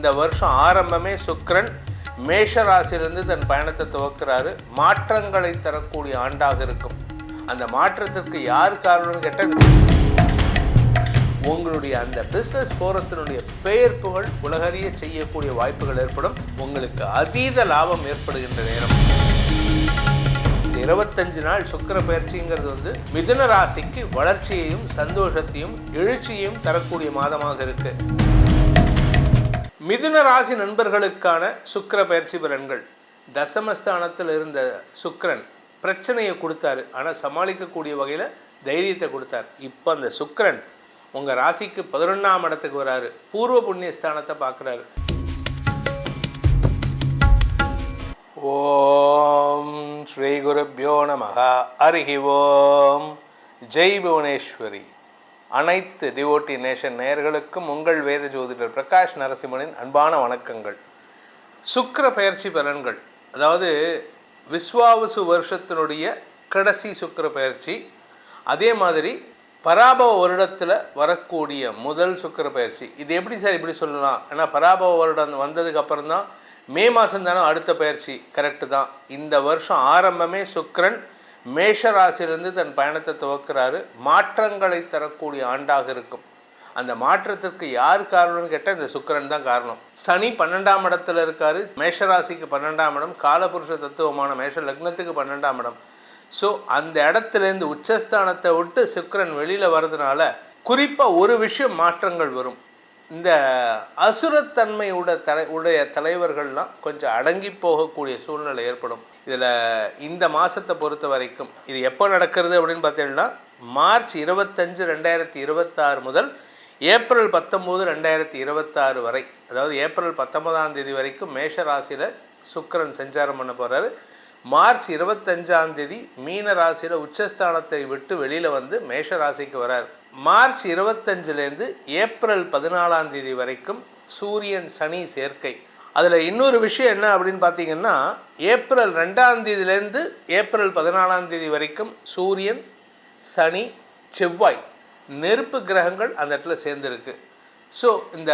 இந்த வருஷம் ஆரம்பமே சுக்கிரன் மேஷ ராசியிலிருந்து தன் பயணத்தை துவக்கிறாரு. மாற்றங்களை தரக்கூடிய ஆண்டாக இருக்கும். அந்த மாற்றத்திற்கு யார் காரணம்னு கேட்டால் உங்களுடைய அந்த பிஸ்னஸ் போகிறத்தினுடைய பெயர்ப்புகள் உலகறிய செய்யக்கூடிய வாய்ப்புகள் ஏற்படும். உங்களுக்கு அதீத லாபம் ஏற்படுகின்ற நேரம். 25 நாள் சுக்கிர பயிற்சிங்கிறது மிதுன ராசிக்கு வளர்ச்சியையும் சந்தோஷத்தையும் எழுச்சியையும் தரக்கூடிய மாதமாக இருக்கு. மிதுன ராசி நண்பர்களுக்கான சுக்கிர பயிற்சி பலன்கள். தசமஸ்தானத்தில் இருந்த சுக்கிரன் பிரச்சனையை கொடுத்தாரு, ஆனால் சமாளிக்கக்கூடிய வகையில் தைரியத்தை கொடுத்தார். இப்போ அந்த சுக்கிரன் உங்கள் ராசிக்கு 11ஆம் இடத்துக்கு வராரு. பூர்வ புண்ணிய ஸ்தானத்தை பார்க்குறாரு. ஓம் ஸ்ரீ குருப்யோ நமஹ. ஹரிஹி ஓம். ஜெய் புவனேஸ்வரி. அனைத்து டிவோட்டி நேஷன் நேயர்களுக்கும் உங்கள் வேத ஜோதிடர் பிரகாஷ் நரசிம்மனின் அன்பான வணக்கங்கள். சுக்கிர பயிற்சி பலன்கள், அதாவது விஸ்வாவசு வருஷத்தினுடைய கடைசி சுக்கிர பயிற்சி. அதே மாதிரி பராபவ வருடத்தில் வரக்கூடிய முதல் சுக்கிர பயிற்சி. இது எப்படி சார் இப்படி சொல்லலாம்? ஏன்னா பராபவ வருடம் வந்ததுக்கு அப்புறம் தான் மே மாதம் தானே அடுத்த பயிற்சி. கரெக்டு தான். இந்த வருஷம் ஆரம்பமே சுக்கிரன் மேஷ ராசியிலிருந்து தன் பயணத்தை துவக்கிறாரு. மாற்றங்களை தரக்கூடிய ஆண்டாக இருக்கும். அந்த மாற்றத்திற்கு யார் காரணம்னு கேட்டால் இந்த சுக்கிரன் தான் காரணம். சனி 12ஆம் இடத்துல இருக்காரு. மேஷராசிக்கு 12ஆம் இடம், காலபுருஷ தத்துவமான மேஷ லக்னத்துக்கு 12ஆம் இடம். ஸோ அந்த இடத்துலேருந்து உச்சஸ்தானத்தை விட்டு சுக்கிரன் வெளியில் வர்றதுனால குறிப்பாக ஒரு விஷயம் மாற்றங்கள் வரும். இந்த அசுரத்தன்மை உடைய தலைவர்கள்லாம் கொஞ்சம் அடங்கி போகக்கூடிய சூழ்நிலை ஏற்படும். இதில் இந்த மாதத்தை பொறுத்த வரைக்கும் இது எப்போ நடக்கிறது அப்படின்னு பார்த்தீங்கன்னா மார்ச் 25, 2026 முதல் ஏப்ரல் 19, 2026 வரை, அதாவது ஏப்ரல் 19ஆம் தேதி வரைக்கும் மேஷ ராசியில் சுக்கிரன் சஞ்சாரம் பண்ண போகிறாரு. மார்ச் 25ஆம் தேதி மீன ராசியில் உச்சஸ்தானத்தை விட்டு வெளியில் வந்து மேஷ ராசிக்கு வரார். மார்ச் 25லேருந்து ஏப்ரல் 14ஆம் தேதி வரைக்கும் சூரியன் சனி சேர்க்கை. அதில் இன்னொரு விஷயம் என்ன அப்படின்னு பார்த்தீங்கன்னா, ஏப்ரல் 2ஆம் தேதியிலேருந்து ஏப்ரல் 14ஆம் தேதி வரைக்கும் சூரியன் சனி செவ்வாய் நெருப்பு கிரகங்கள் அந்த இடத்துல சேர்ந்துருக்கு. ஸோ இந்த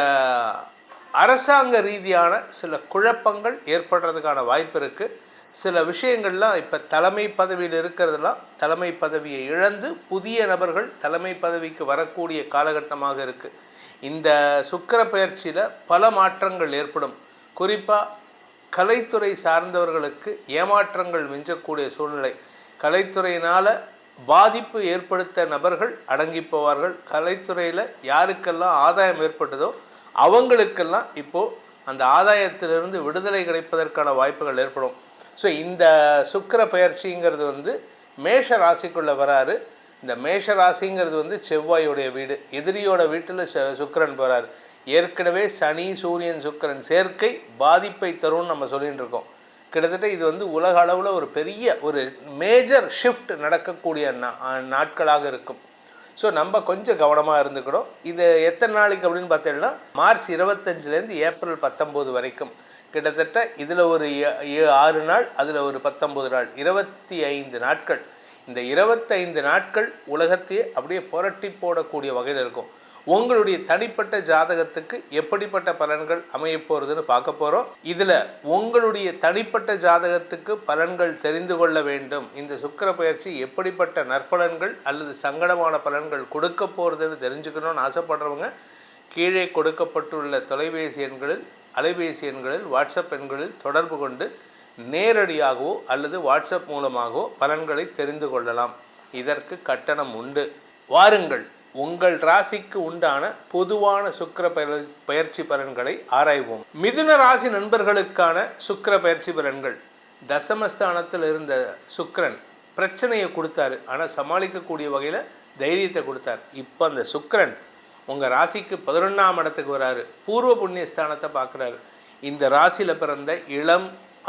அரசாங்க ரீதியான சில குழப்பங்கள் ஏற்படுறதுக்கான வாய்ப்பு இருக்குது. சில விஷயங்கள்லாம் இப்போ தலைமை பதவியில் இருக்கிறதெல்லாம் தலைமை பதவியை இழந்து புதிய நபர்கள் தலைமை பதவிக்கு வரக்கூடிய காலகட்டமாக இருக்குது. இந்த சுக்கிர பயிற்சியில் பல மாற்றங்கள் ஏற்படும். குறிப்பாக கலைத்துறை சார்ந்தவர்களுக்கு ஏமாற்றங்கள் மிஞ்சக்கூடிய சூழ்நிலை. கலைத்துறையினால் பாதிப்பு ஏற்படுத்த நபர்கள் அடங்கி போவார்கள். கலைத்துறையில் யாருக்கெல்லாம் ஆதாயம் ஏற்பட்டதோ அவங்களுக்கெல்லாம் இப்போது அந்த ஆதாயத்திலிருந்து விடுதலை கிடைப்பதற்கான வாய்ப்புகள் ஏற்படும். ஸோ இந்த சுக்கிர பயிற்சிங்கிறது மேஷ ராசிக்குள்ளே வராரு. இந்த மேஷ ராசிங்கிறது செவ்வாயோடைய வீடு. எதிரியோட வீட்டில் சுக்கிரன் போகிறாரு. ஏற்கனவே சனி சூரியன் சுக்கிரன் சேர்க்கை பாதிப்பை தரும்னு நம்ம சொல்லிகிட்டு இருக்கோம். கிட்டத்தட்ட இது உலக அளவில் ஒரு பெரிய ஒரு மேஜர் ஷிஃப்ட் நடக்கக்கூடிய நாட்களாக இருக்கும். ஸோ நம்ம கொஞ்சம் கவனமாக இருந்துக்கணும். இது எத்தனை நாளைக்கு அப்படின்னு பார்த்தீங்கன்னா மார்ச் 25லேருந்து ஏப்ரல் 19 வரைக்கும். கிட்டத்தட்ட இதில் ஒரு 6 நாள், அதில் ஒரு 19 நாள், 25 நாட்கள். இந்த 25 நாட்கள் உலகத்தையே அப்படியே புரட்டி போடக்கூடிய வகையில் இருக்கும். உங்களுடைய தனிப்பட்ட ஜாதகத்துக்கு எப்படிப்பட்ட பலன்கள் அமைய போகிறதுன்னு பார்க்க போகிறோம். இதில் உங்களுடைய தனிப்பட்ட ஜாதகத்துக்கு பலன்கள் தெரிந்து கொள்ள வேண்டும். இந்த சுக்கிர பயிற்சி எப்படிப்பட்ட நற்பலன்கள் அல்லது சங்கடமான பலன்கள் கொடுக்க போகிறதுன்னு தெரிஞ்சுக்கணும்னு ஆசைப்படுறவங்க கீழே கொடுக்கப்பட்டுள்ள தொலைபேசி எண்களில், அலைபேசி எண்களில், வாட்ஸ்அப் எண்களில் தொடர்பு கொண்டு நேரடியாகவோ அல்லது வாட்ஸ்அப் மூலமாகவோ பலன்களை தெரிந்து கொள்ளலாம். இதற்கு கட்டணம் உண்டு. வாருங்கள், உங்கள் ராசிக்கு உண்டான பொதுவான சுக்கிர பயிற்சி பலன்களை ஆராய்வோம். மிதுன ராசி நண்பர்களுக்கான சுக்கிர பயிற்சி பலன்கள். தசமஸ்தானத்தில் இருந்த சுக்கிரன் பிரச்சனையை கொடுத்தாரு, ஆனால் சமாளிக்கக்கூடிய வகையில் தைரியத்தை கொடுத்தார். இப்போ அந்த சுக்கிரன் உங்கள் ராசிக்கு 11ஆம் இடத்துக்கு வராரு. பூர்வ புண்ணிய ஸ்தானத்தை பார்க்குறாரு. இந்த ராசியில் பிறந்த இளம்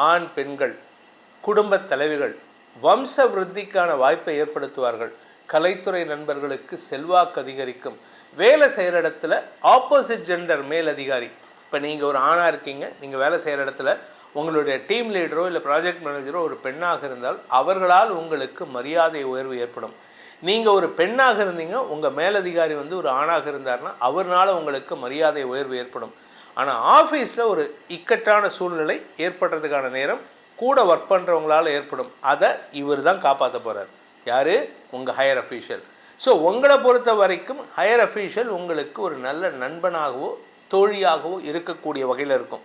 ஆண் பெண்கள், குடும்ப தலைவிகள் வம்ச விருத்திக்கான வாய்ப்பை ஏற்படுத்துவார்கள். கலைத்துறை நண்பர்களுக்கு செல்வாக்கு அதிகரிக்கும். வேலை செய்கிற இடத்துல ஆப்போசிட் ஜெண்டர் மேல் அதிகாரி, இப்போ நீங்கள் ஒரு ஆணாக இருக்கீங்க, நீங்கள் வேலை செய்கிற இடத்துல உங்களுடைய டீம் லீடரோ இல்லை ப்ராஜெக்ட் மேனேஜரோ ஒரு பெண்ணாக இருந்தால் அவர்களால் உங்களுக்கு மரியாதை உயர்வு ஏற்படும். நீங்கள் ஒரு பெண்ணாக இருந்தீங்க, உங்கள் மேலதிகாரி ஒரு ஆணாக இருந்தார்னா அவர்னால உங்களுக்கு மரியாதை உயர்வு ஏற்படும். ஆனால் ஆஃபீஸில் ஒரு இக்கட்டான சூழ்நிலை ஏற்படுறதுக்கான நேரம் கூட ஒர்க் பண்ணுறவங்களால் ஏற்படும். அதை இவர் தான் காப்பாற்ற போகிறார். யார்? உங்கள் ஹையர் அஃபீஷியல். ஸோ உங்களை பொறுத்த வரைக்கும் ஹையர் அஃபீஷியல் உங்களுக்கு ஒரு நல்ல நண்பனாகவோ தோழியாகவோ இருக்கக்கூடிய வகையில் இருக்கும்.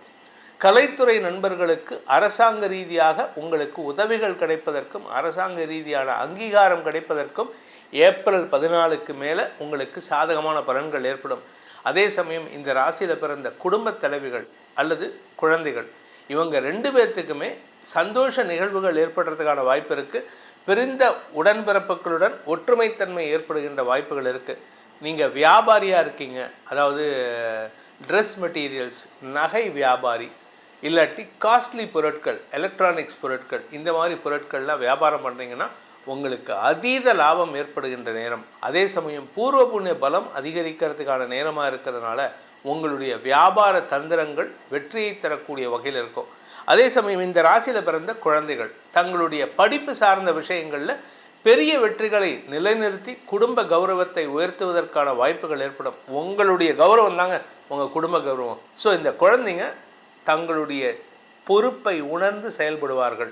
கலைத்துறை நண்பர்களுக்கு அரசாங்க ரீதியாக உங்களுக்கு உதவிகள் கிடைப்பதற்கும் அரசாங்க ரீதியான அங்கீகாரம் கிடைப்பதற்கும் ஏப்ரல் 14க்கு மேலே உங்களுக்கு சாதகமான பலன்கள் ஏற்படும். அதே சமயம் இந்த ராசியில் பிறந்த குடும்ப தலைவிகள் அல்லது குழந்தைகள் இவங்க 2 பேர்த்துக்குமே சந்தோஷ நிகழ்வுகள் ஏற்படுறதுக்கான வாய்ப்பு இருக்குது. பிரிந்த உடன்பிறப்புகளுடன் ஒற்றுமைத்தன்மை ஏற்படுகின்ற வாய்ப்புகள் இருக்குது. நீங்கள் வியாபாரியாக இருக்கீங்க, அதாவது ட்ரெஸ் மெட்டீரியல்ஸ், நகை வியாபாரி, இல்லாட்டி காஸ்ட்லி பொருட்கள், எலக்ட்ரானிக்ஸ் பொருட்கள், இந்த மாதிரி பொருட்கள்லாம் வியாபாரம் பண்ணுறீங்கன்னா உங்களுக்கு அதீத லாபம் ஏற்படுகின்ற நேரம். அதே சமயம் பூர்வ புண்ணிய பலம் அதிகரிக்கிறதுக்கான நேரமாக இருக்கிறதுனால உங்களுடைய வியாபார தந்திரங்கள் வெற்றியை தரக்கூடிய வகையில் இருக்கும். அதே சமயம் இந்த ராசியில் பிறந்த குழந்தைகள் தங்களுடைய படிப்பு சார்ந்த விஷயங்களில் பெரிய வெற்றிகளை நிலைநிறுத்தி குடும்ப கௌரவத்தை உயர்த்துவதற்கான வாய்ப்புகள் ஏற்படும். உங்களுடைய கௌரவம் தாங்க உங்கள் குடும்ப கௌரவம். ஸோ இந்த குழந்தைங்க தங்களுடைய பொறுப்பை உணர்ந்து செயல்படுவார்கள்.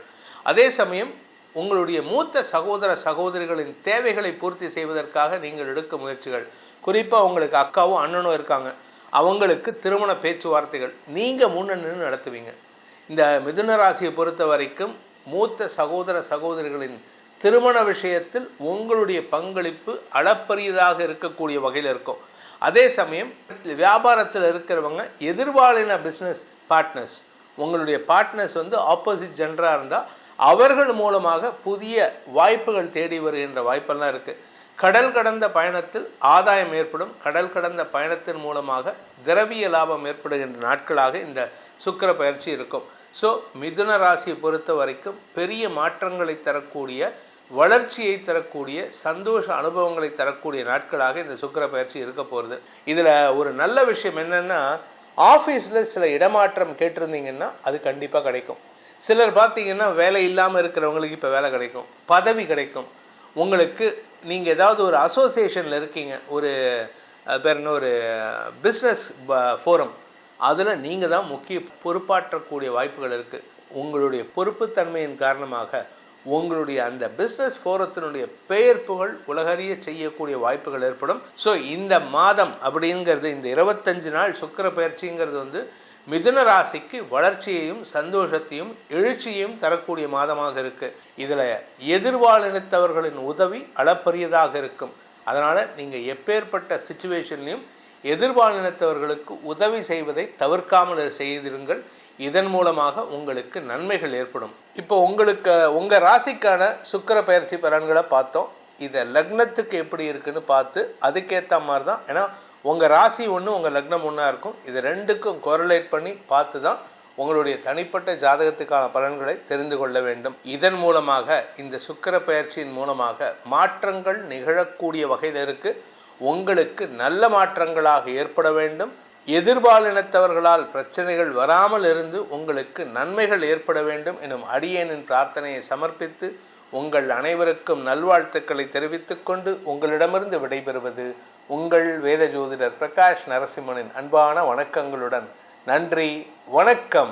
அதே சமயம் உங்களுடைய மூத்த சகோதர சகோதரிகளின் தேவைகளை பூர்த்தி செய்வதற்காக நீங்கள் எடுக்கும் முயற்சிகள், குறிப்பாக உங்களுக்கு அக்காவும் அண்ணனும் இருக்காங்க, அவங்களுக்கு திருமண பேச்சுவார்த்தைகள் நீங்கள் முன்னணி நடத்துவீங்க. இந்த மிதுன ராசியை பொறுத்த வரைக்கும் மூத்த சகோதர சகோதரிகளின் திருமண விஷயத்தில் உங்களுடைய பங்களிப்பு அளப்பரியதாக இருக்கக்கூடிய வகையில் இருக்கும். அதே சமயம் வியாபாரத்தில் இருக்கிறவங்க எதிர்பாலின பிஸ்னஸ் பார்ட்னர்ஸ், உங்களுடைய பார்ட்னர்ஸ் ஆப்போசிட் ஜெண்டராக இருந்தால் அவர்கள் மூலமாக புதிய வாய்ப்புகள் தேடி வருகின்ற வாய்ப்பெல்லாம் இருக்குது. கடல் கடந்த பயணத்தில் ஆதாயம் ஏற்படும். கடல் கடந்த பயணத்தின் மூலமாக திரவிய லாபம் ஏற்படுகின்ற நாட்களாக இந்த சுக்கிர பயிற்சி இருக்கும். ஸோ மிதுன ராசியை பொறுத்த வரைக்கும் பெரிய மாற்றங்களை தரக்கூடிய, வளர்ச்சியை தரக்கூடிய, சந்தோஷ அனுபவங்களை தரக்கூடிய நாட்களாக இந்த சுக்கிர பயிற்சி இருக்க போகிறது. இதில் ஒரு நல்ல விஷயம் என்னென்னா, ஆஃபீஸில் சில இடமாற்றம் கேட்டிருந்தீங்கன்னா அது கண்டிப்பாக கிடைக்கும். சிலர் பார்த்தீங்கன்னா வேலை இல்லாமல் இருக்கிறவங்களுக்கு இப்போ வேலை கிடைக்கும், பதவி கிடைக்கும். உங்களுக்கு நீங்கள் ஏதாவது ஒரு அசோசியேஷனில் இருக்கீங்க, ஒரு பேர் என்ன, ஒரு பிஸ்னஸ் ஃபோரம், அதில் நீங்கள் தான் முக்கிய பொறுப்பாற்றக்கூடிய வாய்ப்புகள் இருக்குது. உங்களுடைய பொறுப்புத்தன்மையின் காரணமாக உங்களுடைய அந்த பிஸ்னஸ் ஃபோரத்தினுடைய பெயர் புகழ் உலகறிய செய்யக்கூடிய வாய்ப்புகள் ஏற்படும். ஸோ இந்த மாதம் அப்படிங்கிறது, இந்த 25 நாள் சுக்கிர பயிற்சிங்கிறது மிதுன ராசிக்கு வளர்ச்சியையும் சந்தோஷத்தையும் எழுச்சியையும் தரக்கூடிய மாதமாக இருக்குது. இதில் எதிர்வாழினத்தவர்களின் உதவி அளப்பரியதாக இருக்கும். அதனால் நீங்கள் எப்பேற்பட்ட சிச்சுவேஷன்லையும் எதிர்பாலினத்தவர்களுக்கு உதவி செய்வதை தவிர்க்காமல் செய்திருங்கள். இதன் மூலமாக உங்களுக்கு நன்மைகள் ஏற்படும். இப்போ உங்களுக்கு உங்கள் ராசிக்கான சுக்கிர பயிற்சி பலன்களை பார்த்தோம். இதை லக்னத்துக்கு எப்படி இருக்குன்னு பார்த்து அதுக்கேற்ற மாதிரி தான், ஏன்னா உங்கள் ராசி ஒன்று உங்கள் லக்னம் ஒன்றா இருக்கும், இது ரெண்டுக்கும் கோரிலேட் பண்ணி பார்த்து தான் உங்களுடைய தனிப்பட்ட ஜாதகத்துக்கான பலன்களை தெரிந்து கொள்ள வேண்டும். இதன் மூலமாக இந்த சுக்கிர பயிற்சியின் மூலமாக மாற்றங்கள் நிகழக்கூடிய வகையில் இருக்குது. உங்களுக்கு நல்ல மாற்றங்களாக ஏற்பட வேண்டும். எதிர்பாலினத்தவர்களால் பிரச்சனைகள் வராமல் இருந்து உங்களுக்கு நன்மைகள் ஏற்பட வேண்டும் எனும் அடியேனின் பிரார்த்தனையை சமர்ப்பித்து உங்கள் அனைவருக்கும் நல்வாழ்த்துக்களை தெரிவித்துக் கொண்டு உங்களிடமிருந்து விடைபெறுவது உங்கள் வேத ஜோதிடர் பிரகாஷ் நரசிம்மனின் அன்பான வணக்கங்களுடன். நன்றி, வணக்கம்.